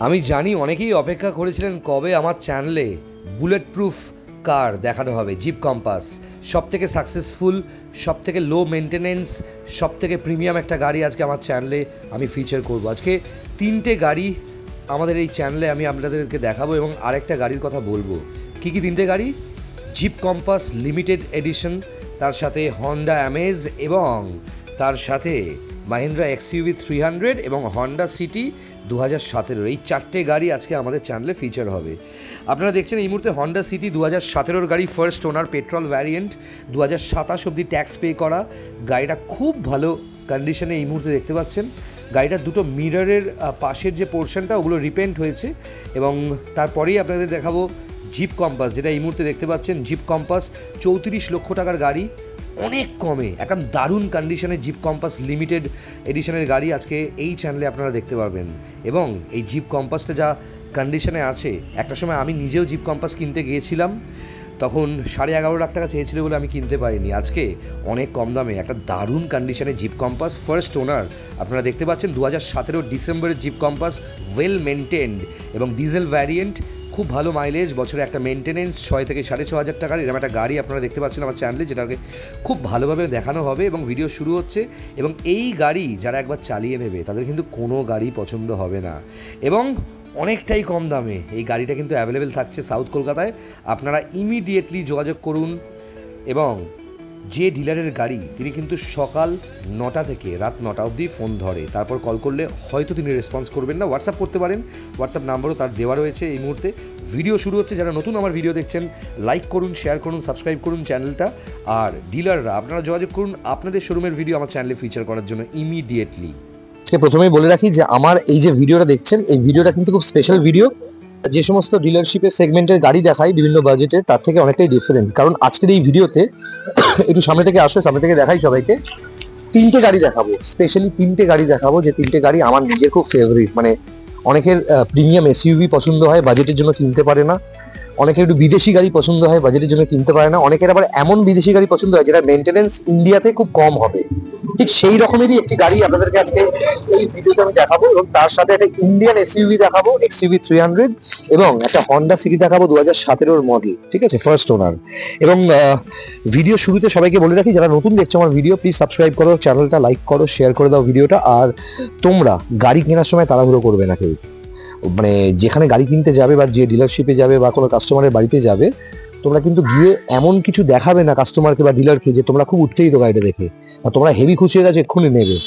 আমি জানি অনেকেই অপেক্ষা করেছিলেন কবে আমার চ্যানেলে বুলেট প্রুফ কার দেখানো হবে। জিপ কম্পাস সবথেকে সাকসেসফুল, সবথেকে লো মেনটেনেন্স, সবথেকে প্রিমিয়াম একটা গাড়ি আজকে আমার চ্যানেলে আমি ফিচার করব। আজকে তিনটে গাড়ি আমাদের এই চ্যানেলে আমি আপনাদেরকে দেখাবো এবং আরেকটা গাড়ির কথা বলবো। কী কী তিনটে গাড়ি? জিপ কম্পাস লিমিটেড এডিশন, তার সাথে হন্ডা অ্যামেজ এবং তার সাথে মাহিন্দ্রা এক্সইউভি 300 এবং হন্ডা সিটি 2017। এই চারটে গাড়ি আজকে আমাদের চ্যানেলে ফিচার হবে। আপনারা দেখছেন এই মুহূর্তে হন্ডা সিটি 2017 গাড়ি, ফার্স্ট ওনার, পেট্রোল ভ্যারিয়েন্ট, 2027 অবধি ট্যাক্স পে করা। গাড়িটা খুব ভালো কন্ডিশনে এই মুহূর্তে দেখতে পাচ্ছেন। গাড়িটার দুটো মিররের পাশের যে পোর্শনটা ওগুলো রিপেন্ট হয়েছে এবং তারপরেই আপনাদের দেখাবো জিপ কম্পাস, যেটা এই মুহূর্তে দেখতে পাচ্ছেন। জিপ কম্পাস 34 লক্ষ টাকার গাড়ি, অনেক কমে একদম দারুণ কন্ডিশনে জিপ কম্পাস লিমিটেড এডিশনের গাড়ি আজকে এই চ্যানেলে আপনারা দেখতে পারবেন। এবং এই জিপ কম্পাসটা যা কন্ডিশনে আছে, একটা সময় আমি নিজেও জিপ কম্পাস কিনতে গিয়েছিলাম, তখন 11.5 লাখ টাকা চেয়েছিল বলে আমি কিনতে পারিনি। আজকে অনেক কম দামে একটা দারুণ কন্ডিশনে জিপ কম্পাস, ফার্স্ট ওনার আপনারা দেখতে পাচ্ছেন। 2017 ডিসেম্বরের জিপ কম্পাস, ওয়েল মেনটেন্ড এবং ডিজেল ভ্যারিয়েন্ট, খুব ভালো মাইলেজ, বছরে একটা মেনটেনেন্স 6 থেকে 6,500 টাকার এরকম একটা গাড়ি আপনারা দেখতে পাচ্ছেন আমার চ্যানেলে, যেটাকে খুব ভালোভাবে দেখানো হবে এবং ভিডিও শুরু হচ্ছে। এবং এই গাড়ি যারা একবার চালিয়ে নেবে তাদের কিন্তু কোনো গাড়ি পছন্দ হবে না এবং অনেকটাই কম দামে এই গাড়িটা কিন্তু অ্যাভেলেবেল থাকছে সাউথ কলকাতায়। আপনারা ইমিডিয়েটলি যোগাযোগ করুন এবং যে ডিলারের গাড়ি তিনি কিন্তু সকাল 9টা থেকে রাত 9টা অবধি ফোন ধরে, তারপর কল করলে হয়তো তিনি রেসপন্স করবেন না। হোয়াটসঅ্যাপ করতে পারেন, হোয়াটসঅ্যাপ নাম্বারও তার দেওয়া রয়েছে। এই মুহূর্তে ভিডিও শুরু হচ্ছে। যারা নতুন আমার ভিডিও দেখছেন, লাইক করুন, শেয়ার করুন, সাবস্ক্রাইব করুন চ্যানেলটা। আর ডিলাররা আপনারা যোগাযোগ করুন আপনাদের শোরুমের ভিডিও আমার চ্যানেলে ফিচার করার জন্য ইমিডিয়েটলি। প্রথমেই বলে রাখি যে আমার এই যে ভিডিওটা দেখছেন, এই ভিডিওটা কিন্তু খুব স্পেশাল ভিডিও। যে সমস্ত ডিলারশিপের সেগমেন্টের গাড়ি দেখাই বিভিন্ন বাজেটে, তার থেকে অনেকটাই ডিফারেন্ট। কারণ আজকের এই ভিডিওতে একটু সামনে থেকে আসো, সামনে থেকে দেখাই সবাইকে। তিনটে গাড়ি দেখাবো, স্পেশালি তিনটে গাড়ি দেখাবো, যে তিনটে গাড়ি আমার নিজের খুব ফেভারিট। মানে অনেকের প্রিমিয়াম এসইউভি পছন্দ হয়, বাজেটের জন্য কিনতে পারে না। অনেকের একটু বিদেশি গাড়ি পছন্দ হয়, বাজেটের জন্য কিনতে পারে না। অনেকের আবার এমন বিদেশি গাড়ি পছন্দ হয় যেটা মেনটেনেন্স ইন্ডিয়াতে খুব কম হবে। ঠিক সেই রকমেরই একটি গাড়ি আপনাদেরকে আজকে এই ভিডিওতে আমি দেখাবো এবং তার সাথে একটা ইন্ডিয়ান এসইউভি দেখাবো, এক্সইউভি 300, এবং একটা হন্ডা সিটি দেখাবো 2017 মডেল। ঠিক আছে, ফার্স্ট ওনার। এবং ভিডিও শুরুতে সবাইকে বলে রাখি, যারা নতুন দেখছো আমার ভিডিও, প্লিজ সাবস্ক্রাইব করো চ্যানেলটা, লাইক করো, শেয়ার করে দাও ভিডিওটা। আর তোমরা গাড়ি কেনার সময় তাড়াহুড়ো করবে না কেউ। মানে যেখানে গাড়ি কিনতে যাবে বা যে ডিলারশিপে যাবে বা কোনো কাস্টমারের বাড়িতে যাবে, তোমরা কিন্তু গিয়ে এমন কিছু দেখাবে না কাস্টমারকে বা ডিলারকে যে তোমরা খুব উত্তেজিত গাড়িটা দেখে, আর তোমরা হেভি খুশি হয়ে গেছে এক্ষুনি নেবে,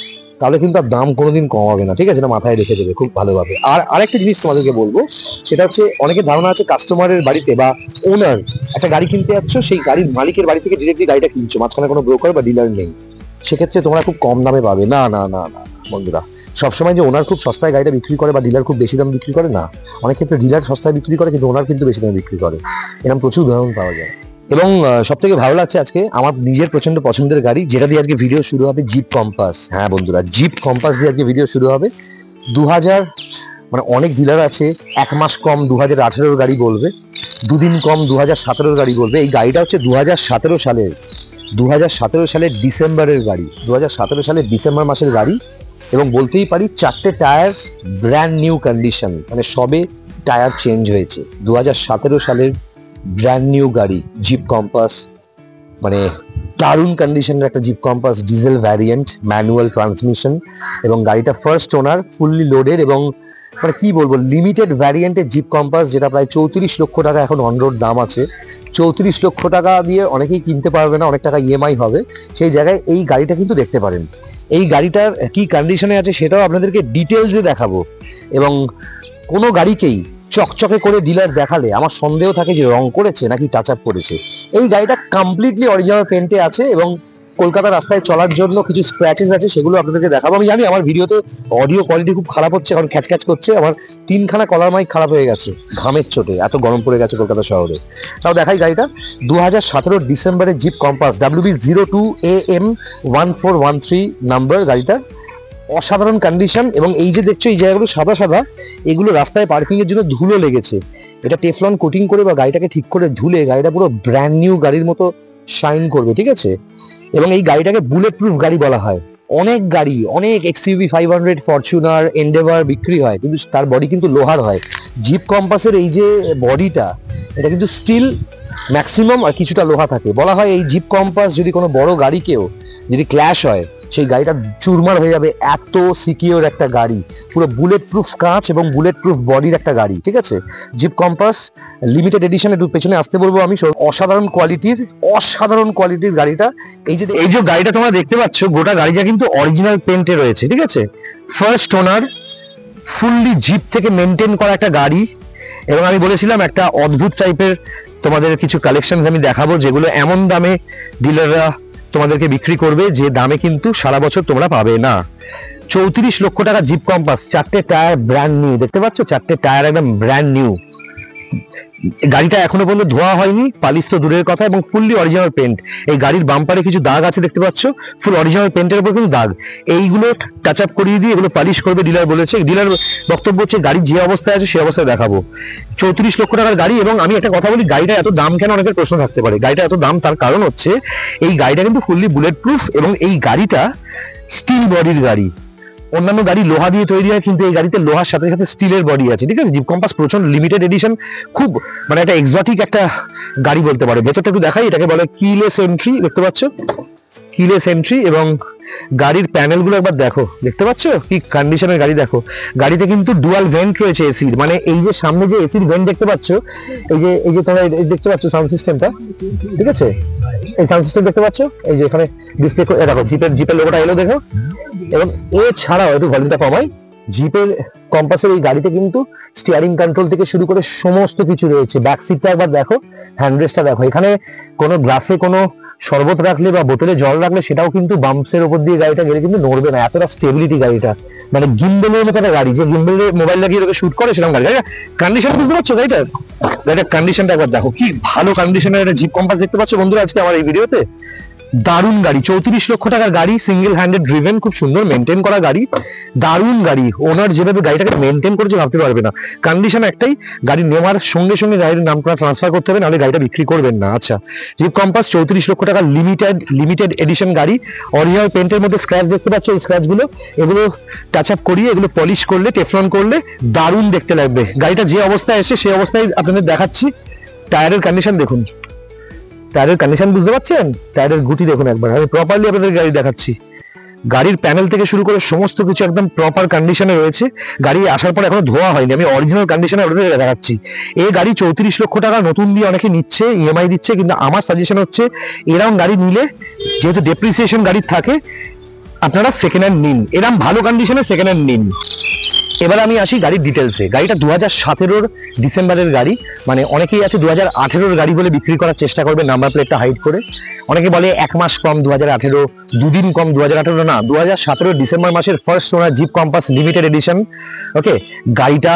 তাহলে কিন্তু আর দাম কোনোদিন কমাবে না। ঠিক আছে, না মাথায় রেখে দেবে খুব ভালোভাবে। আর আরেকটা জিনিস তোমাদেরকে বলবো, সেটা হচ্ছে অনেকের ধারণা আছে কাস্টমারের বাড়িতে বা ওনার একটা গাড়ি কিনতে যাচ্ছ, সেই গাড়ির মালিকের বাড়ি থেকে ডিরেক্টলি গাড়িটা কিনছো, মাঝখানে কোনো ব্রোকার বা ডিলার নেই। সেক্ষেত্রে তোমরা খুব কম দামে পাবে। না না না না বন্ধুরা, সবসময় যে ওনার খুব সস্তায় গাড়িটা বিক্রি করে বা ডিলার খুব বেশি দাম বিক্রি করে, না। অনেক ক্ষেত্রে ডিলার সস্তায় বিক্রি করে কিন্তু ওনার কিন্তু বেশি দামে বিক্রি করে। এরকম প্রচুর উদাহরণ পাওয়া যায়। এবং সব থেকে ভালো লাগছে আজকে আমার নিজের প্রচন্ড পছন্দের গাড়ি, যেটা দিয়ে আজকে ভিডিও শুরু হবে, জিপ কম্পাস। হ্যাঁ বন্ধুরা, জিপ কম্পাস দিয়ে আজকে ভিডিও শুরু হবে। 2000 মানে অনেক ডিলার আছে 1 মাস কম 2018 গাড়ি বলবে, 2 দিন কম 2017 গাড়ি বলবে। এই গাড়িটা হচ্ছে 2017 সালের ডিসেম্বরের গাড়ি, 2017 সালের ডিসেম্বর মাসের গাড়ি। এবং বলতেই পারি 4টে টায়ার ব্র্যান্ড নিউ কন্ডিশন, মানে সবে টায়ার চেঞ্জ হয়েছে। 2017 সালের ব্র্যান্ড নিউ গাড়ি জিপ কম্পাস, মানে দারুণ কন্ডিশনের একটা zip compass, diesel variant, manual transmission. এবং গাড়িটা ফার্স্ট ওনার, ফুললি লোডেড এবং মানে কি বলবো, লিমিটেড ভ্যারিয়েন্টের জিপ কম্পাস, যেটা প্রায় 34 লক্ষ টাকা এখন অন রোড দাম আছে। 34 লক্ষ টাকা দিয়ে অনেকেই কিনতে পারবে না, অনেক টাকা ইএমআই হবে। সেই জায়গায় এই গাড়িটা কিন্তু দেখতে পারেন। এই গাড়িটার কি কন্ডিশনে আছে সেটাও আপনাদেরকে ডিটেলসে দেখাবো। এবং কোনো গাড়িকেই চকচকে করে ডিলার দেখালে আমার সন্দেহ থাকে যে রং করেছে নাকি টাচ আপ করেছে। এই গাড়িটা কমপ্লিটলি অরিজিনাল পেন্টে আছে এবং কলকাতা রাস্তায় চলার জন্য কিছু স্ক্র্যাচেস আছে, সেগুলো আপনাদেরকে দেখাবো। আমি জানি আমার ভিডিওতে অডিও কোয়ালিটি খুব খারাপ হচ্ছে, কারণ খ্যাচ করছে। আমার 3খানা কলার মাইক খারাপ হয়ে গেছে ঘামের চোটে, এত গরম পড়ে গেছে কলকাতা শহরে। তাও দেখাই গাড়িটা, 2017 ডিসেম্বরের জিপ কম্পাস, WB02AM 1413 নাম্বার গাড়িটা। অসাধারণ কন্ডিশন। এবং এই যে দেখছো এই জায়গাগুলো সাদা সাদা, এগুলো রাস্তায় পার্কিং এর জন্য ধুলো লেগেছে। এটা টেফলন কোটিং করে বা গাড়িটাকে ঠিক করে ধুলে গাড়িটা পুরো ব্র্যান্ড নিউ গাড়ির মতো শাইন করবে। ঠিক আছে, এবং এই গাড়িটাকে বুলেট প্রুফ গাড়ি বলা হয়। অনেক গাড়ি, অনেক এক্সইউভি 500, ফরচুনার, এন্ডেভার বিক্রি হয়, কিন্তু তার বডি কিন্তু লোহার হয়। জিপ কম্পাসের এই যে বডিটা, এটা কিন্তু স্টিল ম্যাক্সিমাম, আর কিছুটা লোহা থাকে। বলা হয় এই জিপ কম্পাস যদি কোনো বড় গাড়িকেও যদি ক্ল্যাশ হয়, সেই গাড়িটা চুরমার হয়ে যাবে, এত সিকিওর একটা গাড়ি, পুরো বুলেট প্রুফ কাঁচ এবং বুলেট প্রুফ বডির একটা গাড়ি, ঠিক আছে। জিপ কম্পাস লিমিটেড এডিশন, একটু পেছনে আসতে বলবো আমি। অসাধারণ কোয়ালিটির গাড়িটা। এই যে গাড়িটা তোমরা দেখতে পাচ্ছ, গোটা গাড়িটা কিন্তু অরিজিনাল পেন্টে রয়েছে, ঠিক আছে। ফার্স্ট ওনার, ফুললি জিপ থেকে মেনটেন করা একটা গাড়ি। এবং আমি বলেছিলাম একটা অদ্ভুত টাইপের তোমাদের কিছু কালেকশন আমি দেখাবো, যেগুলো এমন দামে ডিলাররা তোমাদেরকে বিক্রি করবে যে দামে কিন্তু সারা বছর তোমরা পাবে না। 34 লক্ষ টাকা জিপ কম্পাস, 4টে টায়ার ব্র্যান্ড নিউ, দেখতে পাচ্ছ 4টে টায়ার একদম ব্র্যান্ড নিউ। গাড়িটা এখনো পর্যন্ত ধোয়া হয়নি, পালিশ তো দূরের কথা, এবং ফুললি অরিজিনাল পেন্ট। এই গাড়ির বাম্পারে কিছু দাগ আছে দেখতে পাচ্ছ, ফুল অরিজিনাল পেন্টের উপর কিন্তু দাগ। এইগুলো টাচ আপ করিয়ে দিয়ে এগুলো পালিশ করবে ডিলার বলেছে। ডিলার বক্তব্য হচ্ছে গাড়ির যে অবস্থায় আছে সেই অবস্থায় দেখাবো। 34 লক্ষ টাকার গাড়ি। এবং আমি একটা কথা বলি, গাড়িটা এত দাম কেন অনেকের প্রশ্ন থাকতে পারে। গাড়িটা এত দাম তার কারণ হচ্ছে এই গাড়িটা কিন্তু ফুললি বুলেট প্রুফ, এবং এই গাড়িটা স্টিল বডির গাড়ি। অন্যান্য গাড়ি লোহা দিয়ে তৈরি হয়, কিন্তু এই গাড়িতে লোহার সাথে সাথে স্টিলের বডি আছে, ঠিক আছে। জিপ কম্পাস প্রচন্ড লিমিটেড এডিশন, খুব মানে একটা এক্সোটিক একটা গাড়ি বলতে পারো। ভেতরটা একটু দেখাই, এটাকে বলে কিলেস এন্ট্রি, দেখতে পাচ্ছ কিলেস এন্ট্রি। এবং গাড়ির প্যানেল গুলো একবার দেখো, দেখতে পাচ্ছ কি কন্ডিশনের গাড়ি। দেখো গাড়িতে কিন্তু ডুয়াল ভেন্ট রয়েছে এসির, মানে এই যে সামনে যে এসির ভেন্ট দেখতে পাচ্ছ, এই যে তোমরা দেখতে পাচ্ছ সাউন্ড সিস্টেমটা, ঠিক আছে। এই সাউন্ড সিস্টেম দেখতে পাচ্ছ, এই যে এখানে ডিসপ্লে দেখো, জিপের লোগোটা এলো দেখো। এবং এছাড়াও একটু ভলিউমটা কমাই, জিপের কম্পাসের এই গাড়িতে কিন্তু স্টিয়ারিং কন্ট্রোল থেকে শুরু করে সমস্ত কিছু রয়েছে। ব্যাক সিটটা একবার দেখো, হ্যান্ডরেস্টটা দেখো। এখানে কোনো গ্লাসে কোনো শরবত রাখলে বা বোতলে জল রাখলে সেটাও কিন্তু বাম্পসের উপর দিয়ে গাড়িটা গেলে কিন্তু নড়বে না, এতটা স্টেবিলিটি গাড়িটা। মানে গিম্বেলের মতো একটা গাড়ি, যে গিম্বেলে মোবাইল লাগিয়ে ওকে শুট করে সেরকম গাড়ি। কন্ডিশন বুঝতে পারছো গাড়িটার কন্ডিশনটা একবার দেখো, কি ভালো কন্ডিশনের একটা জিপ কম্পাস দেখতে পাচ্ছ বন্ধুরা আজকে আমার এই ভিডিওতে। দারুণ গাড়ি, 34 লক্ষ টাকার গাড়ি, সিঙ্গেল হ্যান্ডেড ড্রিভেন, খুব সুন্দর মেনটেন করা গাড়ি, দারুণ গাড়ি। ওনার যেভাবে গাড়িটাকে মেনটেন করেছে ভাবতে পারবে না। কন্ডিশন একটাই, গাড়ি নেওয়ার সঙ্গে সঙ্গে গাড়ির নামটা ট্রান্সফার করতে হবে, নাহলে গাড়িটা বিক্রি করবেন না। আচ্ছা, জিপ কম্পাস 34 লক্ষ টাকা লিমিটেড এডিশন গাড়ি, অরিজিনাল পেন্টের মধ্যে স্ক্র্যাচ দেখতে পাচ্ছ, এই স্ক্র্যাচগুলো এগুলো টাচ আপ করিয়ে এগুলো পলিশ করলে, টেফলন করলে দারুণ দেখতে লাগবে। গাড়িটা যে অবস্থায় এসে সেই অবস্থায় আপনাদের দেখাচ্ছি। টায়ারের কন্ডিশন দেখুন, টায়ারের কন্ডিশন বুঝতে পারছেন, টায়ারের গুটি দেখুন একবার, আমি প্রপারলি আপনাদের গাড়ি দেখাচ্ছি। গাড়ির প্যানেল থেকে শুরু করে সমস্ত কিছু একদম প্রপার কন্ডিশনে রয়েছে। গাড়ি আসার পর এখনো ধোয়া হয়নি, আমি অরিজিনাল কন্ডিশনে আপনাদের দেখাচ্ছি। এই গাড়ি 34 লক্ষ টাকা নতুন দিয়ে অনেকে নিচ্ছে, ইএমআই দিচ্ছে, কিন্তু আমার সাজেশন হচ্ছে এরকম গাড়ি নিলে, যেহেতু ডেপ্রিসিয়েশন গাড়ির থাকে, আপনারা সেকেন্ড হ্যান্ড নিন, এরকম ভালো কন্ডিশনে সেকেন্ড হ্যান্ড নিন। এবার আমি আসি গাড়ির ডিটেলসে। গাড়িটা 2017 ডিসেম্বরের গাড়ি, মানে অনেকেই আছে 2018 গাড়ি বলে বিক্রি করার চেষ্টা করবে নাম্বার প্লেটটা হাইড করে। অনেকে বলে এক মাস কম 2018, দুদিন কম 2018, না, 2017 ডিসেম্বর মাসের first owner Jeep Compass limited edition. Okay, গাড়িটা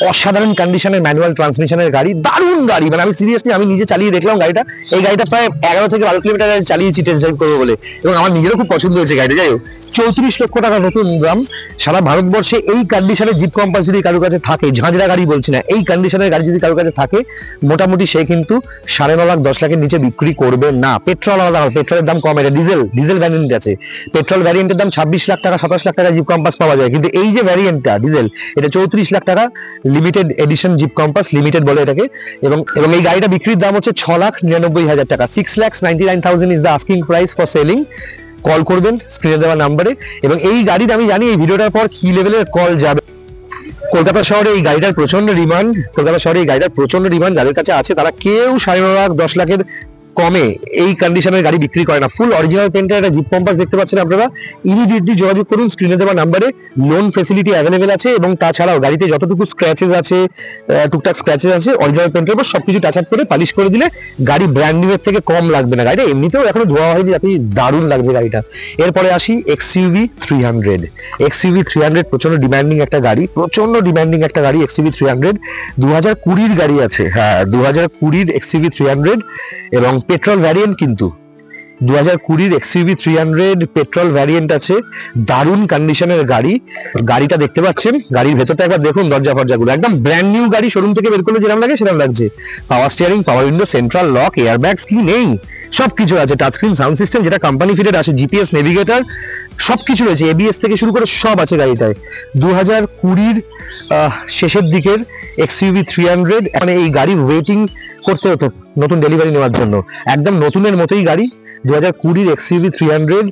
অসাধারণ কন্ডিশনের ম্যানুয়াল ট্রান্সমিশনের গাড়ি, দারুণ গাড়ি। মানে আমি সিরিয়াসলি আমি নিজে চালিয়ে দেখলাম গাড়িটা। এই গাড়িটা প্রায় 11 থেকে 12 কিলোমিটার চালিয়েছি টেস্ট ড্রাইভ করবো বলে, এবং আমার নিজেরও খুব পছন্দ হয়েছে গাড়িটা। যাই হোক, 34 লক্ষ টাকা নতুন দাম। সারা ভারতবর্ষে এই কন্ডিশনের জিপ কম্পাস যদি কারোর কাছে থাকে, ঝাঁঝরা গাড়ি বলছি না, এই কন্ডিশনের গাড়ি যদি কারোর কাছে থাকে, মোটামুটি সে কিন্তু 9.5 লাখ 10 লাখের নিচে বিক্রি করবে না। পেট্রোল আলাদা, পেট্রোলের দাম কম, এটা ডিজেল ভ্যারিয়েন্ট আছে। পেট্রোল ভ্যারিয়েন্টের দাম 26 লাখ টাকা 27 লাখ টাকা জিপ কম্পাস পাওয়া যায়, কিন্তু এই যে ভ্যারিয়েন্টটা ডিজেল, এটা 34 লাখ টাকা limited edition zip Compass, limited বলে এটাকে। এবং এই গাড়িটা বিক্রির দাম হচ্ছে 6,99,000 টাকা। 6,99,000 is the asking price for selling. Call করবেন স্ক্রিনে দেওয়া নাম্বারে। এবং এই গাড়ির আমি জানি এই ভিডিওটার পর কি লেভেলের কল যাবে। কলকাতা শহরে এই গাড়িটার প্রচন্ড ডিমান্ড, যাদের কাছে আছে তারা কেউ 9.5 লাখ 10 লাখের কমে এই কন্ডিশনের গাড়ি বিক্রি করে না। ফুল অরিজিনাল পেন্টের একটা জিপ কম্পাস দেখতে পাচ্ছেন আপনারা। ইমিডিয়েটলি যোগাযোগ করুন স্ক্রিনে দেওয়া নাম্বারে। লোন ফেসিলিটি অ্যাভেলেবেল আছে, এবং তাছাড়াও গাড়িতে যতটুকু স্ক্র্যাচেস আছে, টুকটাক স্ক্র্যাচেস আছে, অরিজিনাল পেন্টের উপর সবকিছু টাচ আপ করে পালিশ করে দিলে গাড়ি ব্র্যান্ড নিউ এর থেকে কম লাগবে না। গাড়িটা এমনিতেও এখনো ধোয়া হয়নি, আপনি দারুণ লাগছে গাড়িটা। এরপরে আসি XUV 300। XUV 300 প্রচন্ড ডিমান্ডিং একটা গাড়ি, XUV 300 2020 গাড়ি আছে। হ্যাঁ, 2020 XUV 300, এবং পেট্রোল ভ্যারিয়েন্ট কিন্তু। 2020 XUV 300 পেট্রোল ভ্যারিয়েন্ট আছে, দারুণ কন্ডিশনের গাড়ি। গাড়িটা দেখতে পাচ্ছেন, গাড়ির ভেতরটা একবার দেখুন, দরজা ফরজাগুলো একদম ব্র্যান্ড নিউ গাড়ি, শোরুম থেকে বের করলে যেরকম লাগে সেরকম লাগছে। পাওয়ার স্টিয়ারিং, পাওয়ার উইন্ডো, সেন্ট্রাল লক, এয়ারব্যাগস কি নেই, সবকিছু আছে। টাচস্ক্রিন সাউন্ড সিস্টেম যেটা কোম্পানি ফিটেড আছে, জিপিএস, নেভিগেটর সবকিছু রয়েছে, এবিএস থেকে শুরু করে সব আছে গাড়িটায়। 2020 শেষের দিকের XUV 300, মানে এই গাড়ি ওয়েটিং করতে হতো নতুন ডেলিভারি নেওয়ার জন্য, একদম নতুনের মতোই গাড়ি। 2020 XUV 300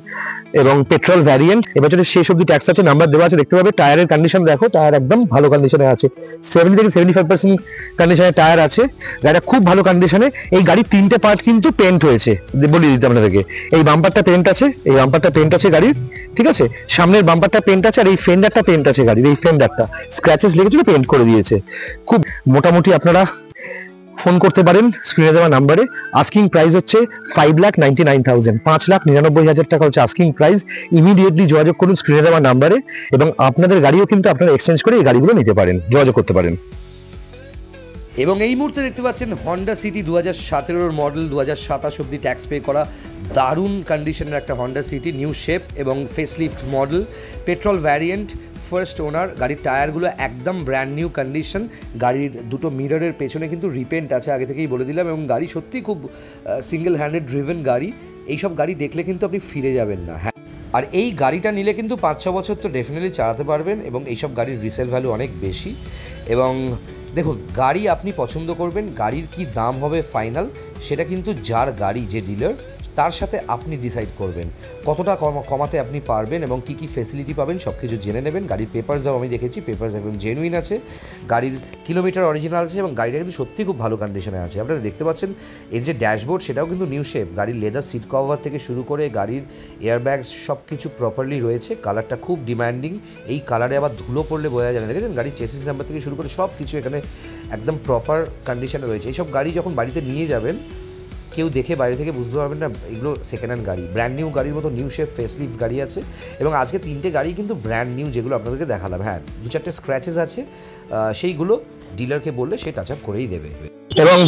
এবং পেট্রোল ভ্যারিয়েন্ট। এবছরের শেষ অব্দি ট্যাক্স আছে, নাম্বার দেওয়া আছে, দেখতে পাবে। টায়ারের কন্ডিশন দেখো, টায়ার একদম ভালো কন্ডিশনে আছে, 70 থেকে 75% কন্ডিশনে টায়ার আছে। গাড়িটা খুব ভালো কন্ডিশনে। এই গাড়ির 3টে পার্ট কিন্তু পেন্ট হয়েছে, বলিয়ে দিতে আপনাদেরকে। এই বাম্পারটা পেন্ট আছে, এই বাম্পারটা পেন্ট আছে গাড়ির, ঠিক আছে। সামনের বাম্পারটা পেন্ট আছে, আর এই ফেন্ডারটা পেন্ট আছে গাড়ির। এই ফেন্ডারটা স্ক্র্যাচেস লেগেছিল, পেন্ট করে দিয়েছে। খুব মোটামুটি আপনারা ফোন করতে পারেন স্ক্রিনে দেওয়া নাম্বারে। আস্কিং প্রাইস হচ্ছে 5,99,000, 5,99,000 টাকা হচ্ছে আস্কিং প্রাইস। ইমিডিয়েটলি যোগাযোগ করুন স্ক্রিনে দেওয়া নাম্বারে, এবং আপনাদের গাড়িও কিন্তু আপনারা এক্সচেঞ্জ করে এই গাড়িগুলো নিতে পারেন, যোগাযোগ করতে পারেন। এবং এই মুহূর্তে দেখতে পাচ্ছেন হন্ডা সিটি 2017 মডেল, 2027 অব্দি ট্যাক্স পে করা দারুণ কন্ডিশনের একটা হন্ডা সিটি, নিউ শেপ এবং facelift model, petrol variant, first owner. গাড়ির টায়ারগুলো একদম ব্র্যান্ড নিউ কন্ডিশন। গাড়ির দুটো মিররের পেছনে কিন্তু রিপেন্ট আছে, আগে থেকেই বলে দিলাম। এবং গাড়ি সত্যিই খুব সিঙ্গেল হ্যান্ডেড ড্রিভেন গাড়ি। এইসব গাড়ি দেখলে কিন্তু আপনি ফিরে যাবেন না। হ্যাঁ, আর এই গাড়িটা নিলে কিন্তু 5-6 বছর তো ডেফিনেটলি চালাতে পারবেন, এবং এইসব গাড়ির রিসেল ভ্যালু অনেক বেশি। এবং দেখুন, গাড়ি আপনি পছন্দ করবেন, গাড়ির কি দাম হবে ফাইনাল সেটা কিন্তু যার গাড়ি, যে ডিলার, তার সাথে আপনি ডিসাইড করবেন কতটা কমাতে আপনি পারবেন এবং কি কি ফেসিলিটি পাবেন, সব কিছু জেনে নেবেন। গাড়ির পেপারসও আমি দেখেছি, পেপারস একদম জেনুইন আছে, গাড়ির কিলোমিটার অরিজিনাল আছে, এবং গাড়িটা কিন্তু সত্যি খুব ভালো কন্ডিশনে আছে। আপনারা দেখতে পাচ্ছেন এর যে ড্যাশবোর্ড সেটাও কিন্তু নিউ শেপ, গাড়ির লেদার সিট কভার থেকে শুরু করে গাড়ির এয়ারব্যাগস সব কিছু প্রপারলি রয়েছে। কালারটা খুব ডিমান্ডিং, এই কালারে আবার ধুলো পড়লে বোঝা যায় না। দেখেছেন গাড়ির চেসিস নাম্বার থেকে শুরু করে সব কিছু এখানে একদম প্রপার কন্ডিশনে রয়েছে। এইসব গাড়ি যখন বাড়িতে নিয়ে যাবেন, কেউ দেখে বাইরে থেকে বুঝতে পারবেন না এগুলো সেকেন্ড হ্যান্ড গাড়ি। ব্র্যান্ড নিউ গাড়ির মতো নিউ শেপ ফেসলিফট গাড়ি আছে, এবং আজকে 3টে গাড়ি কিন্তু ব্র্যান্ড নিউ, যেগুলো আপনাদেরকে দেখালাম। হ্যাঁ, 2-4টে স্ক্র্যাচেস আছে, সেইগুলো ডিলারকে বললে সে টাচ আপ করেই দেবে। এবং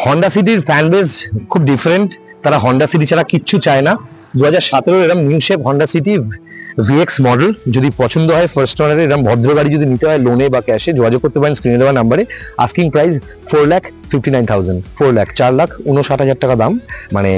হন্ডা সিটির ফ্যান বেস খুব ডিফারেন্ট, তারা হন্ডা সিটি ছাড়া কিচ্ছু চায় না। 2017 এরকম new shape Honda city VX model যদি পছন্দ হয়, ফার্স্ট ওনারের এরকম ভদ্র গাড়ি যদি নিতে হয় লোনে বা ক্যাশে, যোগাযোগ করতে পারেন স্ক্রিনে দেওয়া নাম্বারে। আস্কিং প্রাইস 4,59,000, 4,59,000 টাকা দাম, মানে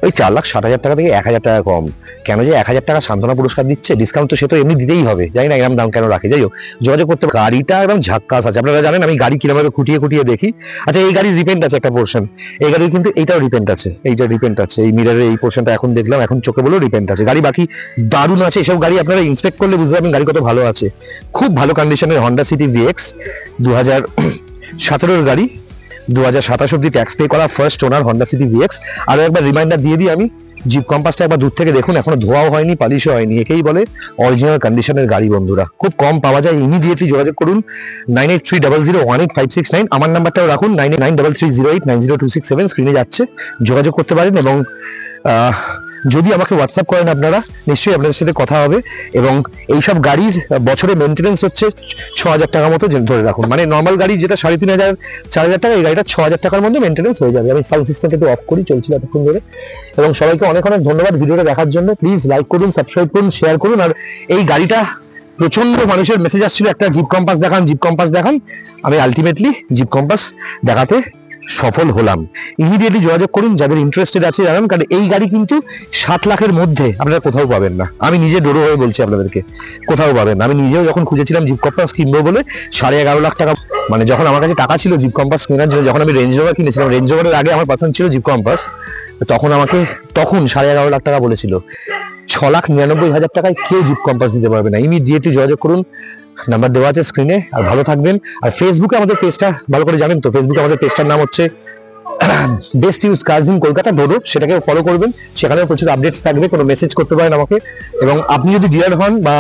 ওই 4,60,000 টাকা থেকে 1,000 টাকা কম। কেন যে 1,000 টাকা সান্ত্বনা পুরস্কার দিচ্ছে, ডিসকাউন্ট তো সে তো এমনি দিতেই হবে, জানি না এরকম দাম কেন রাখে। যাই হোক, যোগাযোগ করতে। গাড়িটা এবং ঝাক্কাস আছে, আপনারা জানেন আমি গাড়ি কিরকম খুঁটিয়ে খুঁটিয়ে দেখি। আচ্ছা, এই গাড়ির রিপেন্ট আছে একটা পোর্শন, এই গাড়ির কিন্তু এইটাও রিপেন্ট আছে, এইটা রিপেন্ট আছে, এই মিররের এই পোর্শনটা এখন দেখলাম, এখন চোখে বলেও রিপেন্ট আছে। গাড়ি বাকি দারুণ আছে, এসব গাড়ি আপনারা ইন্সপেক্ট করলে বুঝতে পারবেন গাড়ি কত ভালো আছে। খুব ভালো কন্ডিশনের হন্ডা সিটি VX 2017 গাড়ি, 2027 অব্দি ট্যাক্স পে করা, first owner Honda city VX। আরো একবার রিমাইন্ডার দিয়ে দিই আমি, জিপ কম্পাসটা একবার দূর থেকে দেখুন, এখনো ধোয়াও হয়নি, পালিশও হয়নি, একেই বলে অরিজিনাল কন্ডিশনের গাড়ি। বন্ধুরা খুব কম পাওয়া যায়, ইমিডিয়েটলি যোগাযোগ করুন 9830018569। আমার নাম্বারটাও রাখুন 9933089026 স্ক্রিনে যাচ্ছে, যোগাযোগ করতে পারেন। এবং যদি আমাকে হোয়াটসঅ্যাপ করেন আপনারা, নিশ্চয়ই আপনাদের সাথে কথা হবে। এবং এইসব গাড়ির বছরে মেনটেন্যান্স হচ্ছে 6,000 টাকা মতো ধরে রাখুন, মানে নর্মাল গাড়ি যেটা 3,500-4,000 টাকা, এই গাড়িটা 6,000 টাকার মধ্যে মেনটেন্যান্স হয়ে যাবে। আমি সাউন্ড সিস্টেমটা একটু অফ করি, চলছিল এতক্ষণ ধরে। এবং সবাইকে অনেক অনেক ধন্যবাদ ভিডিওটা দেখার জন্য। প্লিজ লাইক করুন, সাবস্ক্রাইব করুন, শেয়ার করুন। আর এই গাড়িটা প্রচন্ড মানুষের মেসেজ আসছিল, একটা জিপ কম্পাস দেখান, জিপ কম্পাস দেখান। আমি আলটিমেটলি জিপ কম্পাস দেখাতে সফল হলাম। ইমিডিয়েটলি যোগাযোগ করুন যাদের ইন্টারেস্টেড আছে, জানান। কারণ এই গাড়ি কিন্তু 7 লাখের মধ্যে আপনারা কোথাও পাবেন না, আমি নিজে ডোরো হয়ে বলছি আপনাদেরকে, কোথাও পাবেন না। আমি নিজেও যখন খুঁজেছিলাম জিপ কম্পাস কিনবো বলে 11.5 লাখ টাকা, মানে যখন আমার কাছে টাকা ছিল জিপ কম্পাস কেনার জন্য, যখন আমি রেঞ্জ রোভার কিনেছিলাম, রেঞ্জ রোভারের আগে আমার পছন্দ ছিল জিপ কম্পাস, তখন আমাকে 11.5 লাখ টাকা বলেছিল। 6,99,000 টাকায় কেউ জিপ কম্পাস দিতে পারবে না। ইমিডিয়েটলি যোগাযোগ করুন, নাম্বার দেওয়া আছে স্ক্রিনে। আর ভালো থাকবেন। আর ফেসবুকে আমাদের পেজটা ভালো করে জানেন তো, ফেসবুকে আমাদের পেজটার নাম হচ্ছে best use cars in Kolkata ডোডো, সেটাকে ফলো করবেন, সেখানেও প্রচুর আপডেটস থাকবে। কোনো মেসেজ করতে পারেন আমাকে। এবং আপনি যদি ডিলার হন বা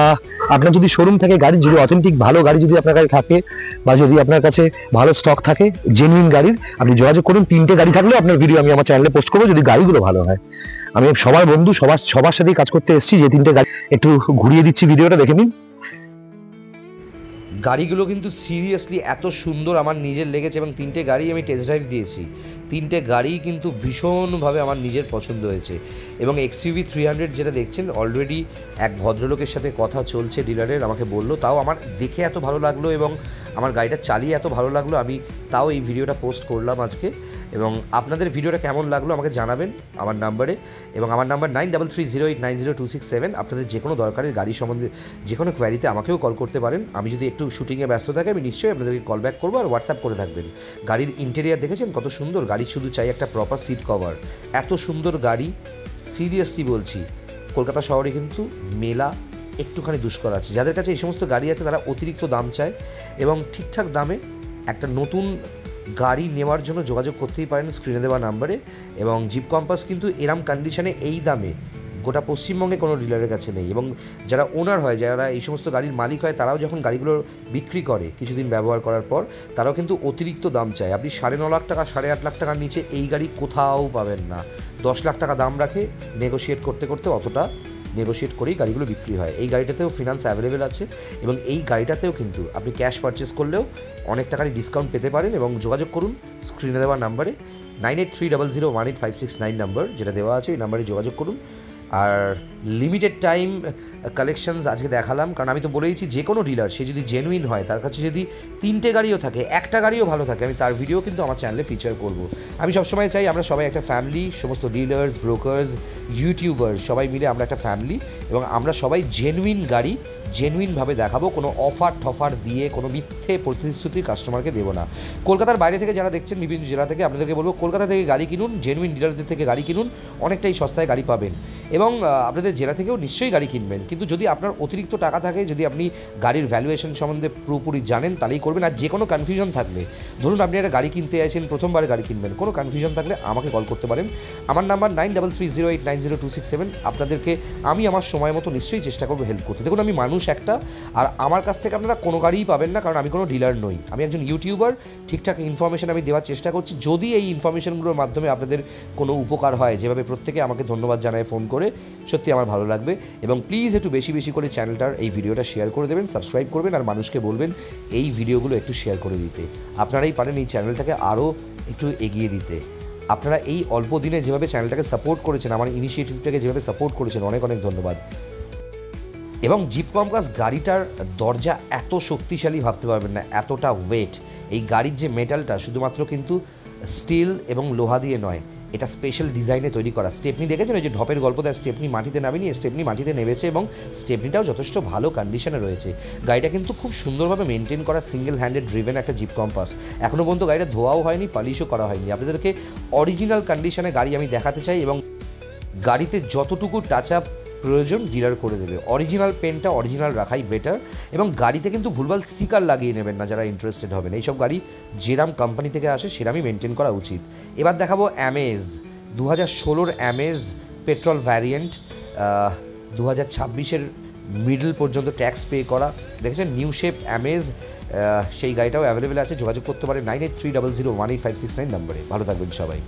আপনার যদি শোরুম থাকে, গাড়ি যদি অথেন্টিক ভালো গাড়ি যদি আপনার কাছে থাকে, বা যদি আপনার কাছে ভালো স্টক থাকে জেনুইন গাড়ির, আপনি যোগাযোগ করুন। 3টে গাড়ি থাকলেও আপনার ভিডিও আমি আমার চ্যানেলে পোস্ট করবো, যদি গাড়িগুলো ভালো হয়। আমি সবার বন্ধু, সবার সাথেই কাজ করতে এসেছি। যে 3টে গাড়ি একটু ঘুরিয়ে দিচ্ছি, ভিডিওটা দেখে নিন। গাড়িগুলো কিন্তু সিরিয়াসলি এত সুন্দর আমার নিজের লেগেছে, এবং 3টে গাড়ি আমি টেস্ট ড্রাইভ দিয়েছি। 3টে গাড়ি কিন্তু ভীষণভাবে আমার নিজের পছন্দ হয়েছে। এবং XUV 300 যেটা দেখছেন অলরেডি এক ভদ্রলোকের সাথে কথা চলছে ডিলারের, আমাকে বললো, তাও আমার দেখে এত ভালো লাগলো এবং আমার গাড়িটা চালিয়ে এত ভালো লাগলো, আমি তাও এই ভিডিওটা পোস্ট করলাম আজকে। এবং আপনাদের ভিডিওটা কেমন লাগলো আমাকে জানাবেন আমার নাম্বারে, এবং আমার নাম্বার 9330890267। আপনাদের যে কোনো দরকারের গাড়ি সম্বন্ধে যে কোনো কোয়ারিতে আমাকেও কল করতে পারেন। আমি যদি একটু শুটিংয়ে ব্যস্ত থাকি আমি নিশ্চয়ই আপনাদেরকে কল ব্যাক করবো, আর হোয়াটসঅ্যাপ করে থাকবেন। গাড়ির ইন্টেরিয়ার দেখেছেন কত সুন্দর, গাড়ি শুধু চাই একটা প্রপার সিট কভার। এত সুন্দর গাড়ি, সিরিয়াসলি বলছি, কলকাতা শহরে কিন্তু মেলা একটুখানি দুষ্কর আছে। যাদের কাছে এই সমস্ত গাড়ি আছে তারা অতিরিক্ত দাম চায়, এবং ঠিকঠাক দামে একটা নতুন গাড়ি নেওয়ার জন্য যোগাযোগ করতেই পারেন স্ক্রিনে দেওয়া নাম্বারে। এবং জিপ কম্পাস কিন্তু এরম কন্ডিশনে এই দামে গোটা পশ্চিমবঙ্গে কোনো ডিলারের কাছে নেই। এবং যারা ওনার হয়, যারা এই সমস্ত গাড়ির মালিক হয়, তারাও যখন গাড়িগুলো বিক্রি করে কিছুদিন ব্যবহার করার পর, তারাও কিন্তু অতিরিক্ত দাম চায়। আপনি 9.5 লাখ টাকা 8.5 লাখ টাকার নিচে এই গাড়ি কোথাও পাবেন না। 10 লাখ টাকা দাম রাখে, নেগোশিয়েট করতে করতে অতটা নেগোশিয়েট করেই গাড়িগুলো বিক্রি হয়। এই গাড়িটাতেও ফিনান্স অ্যাভেলেবেল আছে, এবং এই গাড়িটাতেও কিন্তু আপনি ক্যাশ পারচেস করলেও অনেক টাকারই ডিসকাউন্ট পেতে পারেন। এবং যোগাযোগ করুন স্ক্রিনে দেওয়া নাম্বারে 9830018569 নাম্বার যেটা দেওয়া আছে, এই নাম্বারে যোগাযোগ করুন। আর লিমিটেড টাইম কালেকশনস আজকে দেখালাম, কারণ আমি তো বলেইছি যে কোনো ডিলার সে যদি জেনুইন হয়, তার কাছে যদি 3টে গাড়িও থাকে, একটা গাড়িও ভালো থাকে, আমি তার ভিডিও কিন্তু আমার চ্যানেলে ফিচার করব। আমি সবসময় চাই আমরা সবাই একটা ফ্যামিলি, সমস্ত ডিলার্স, ব্রোকার্স, ইউটিউবার্স সবাই মিলে আমরা একটা ফ্যামিলি, এবং আমরা সবাই জেনুইন গাড়ি জেনুইনভাবে দেখাবো। কোনো অফার টফার দিয়ে কোনো মিথ্যে প্রতিশ্রুতি কাস্টমারকে দেবো না। কলকাতার বাইরে থেকে যারা দেখছেন বিভিন্ন জেলা থেকে, আপনাদেরকে বলবো কলকাতা থেকে গাড়ি কিনুন, জেনুইন ডিলারদের থেকে গাড়ি কিনুন, অনেকটাই সস্তায় গাড়ি পাবেন। এবং আপনাদের জেলা থেকেও নিশ্চয়ই গাড়ি কিনবেন, কিন্তু যদি আপনার অতিরিক্ত টাকা থাকে, যদি আপনি গাড়ির ভ্যালুয়েশন সম্বন্ধে পুরোপুরি জানেন, তাহলেই করবেন। আর যে কোনো কনফিউশন থাকলে, ধরুন আপনি একটা গাড়ি কিনতে আছেন, প্রথমবার গাড়ি কিনবেন, কোনো কনফিউশন থাকলে আমাকে কল করতে পারেন। আমার নাম্বার 9330890267। আপনাদেরকে আমি আমার সময় মতো নিশ্চয়ই চেষ্টা করবো হেল্প করতে। দেখুন, আমি মানুষ একটা, আর আমার কাছ থেকে আপনারা কোনো গাড়িই পাবেন না, কারণ আমি কোনো ডিলার নই, আমি একজন ইউটিউবার। ঠিকঠাক ইনফরমেশন আমি দেওয়ার চেষ্টা করছি। যদি এই ইনফরমেশনগুলোর মাধ্যমে আপনাদের কোনো উপকার হয়, যেভাবে প্রত্যেকে আমাকে ধন্যবাদ জানায় ফোন করে, সত্যি আমার ভালো লাগবে। এবং প্লিজ একটু বেশি বেশি করে চ্যানেলটার এই ভিডিওটা শেয়ার করে দেবেন, সাবস্ক্রাইব করবেন, আর মানুষকে বলবেন এই ভিডিওগুলো একটু শেয়ার করে দিতে। আপনারাই পারেন এই চ্যানেলটাকে আরও একটু এগিয়ে দিতে। আপনারা এই অল্প দিনে যেভাবে চ্যানেলটাকে সাপোর্ট করেছেন, আমার ইনিশিয়েটিভটাকে যেভাবে সাপোর্ট করেছেন, অনেক অনেক ধন্যবাদ। এবং জিপ কম্পাস গাড়িটার দরজা এত শক্তিশালী ভাবতে পারবেন না, এতটা ওয়েট। এই গাড়ির যে মেটালটা শুধুমাত্র কিন্তু স্টিল এবং লোহা দিয়ে নয়, এটা স্পেশাল ডিজাইনে তৈরি করা। স্টেপনি দেখেছেন, ওই যে ঢপের গল্প দেয়, স্টেপনি মাটিতে নামেনি, স্টেপনি মাটিতে নেমেছে, এবং স্টেপনিটাও যথেষ্ট ভালো কন্ডিশনে রয়েছে। গাড়িটা কিন্তু খুব সুন্দরভাবে মেনটেন করা, সিঙ্গেল হ্যান্ডেড ড্রিভেন একটা জিপ কম্পাস। এখনও পর্যন্ত গাড়িটা ধোয়াও হয়নি, পালিশও করা হয়নি। আপনাদেরকে অরিজিনাল কন্ডিশনে গাড়ি আমি দেখাতে চাই, এবং গাড়িতে যতটুকু টাচ আপ প্রয়োজন ডিলার করে দেবে। অরিজিনাল পেনটা অরিজিনাল রাখাই বেটার, এবং গাড়িতে কিন্তু ভুলভাল স্টিকার লাগিয়ে নেবেন না যারা ইন্টারেস্টেড হবেন। এইসব গাড়ি যেরাম কোম্পানি থেকে আসে সেরামই মেনটেন করা উচিত। এবার দেখাবো amaze 2016 amaze petrol variant, 2026 middle পর্যন্ত ট্যাক্স পে করা। দেখেছেন নিউ শেপ অ্যামেজ, সেই গাড়িটাও অ্যাভেলেবেল আছে। যোগাযোগ করতে পারে 9830018569 নম্বরে। ভালো থাকবেন সবাই।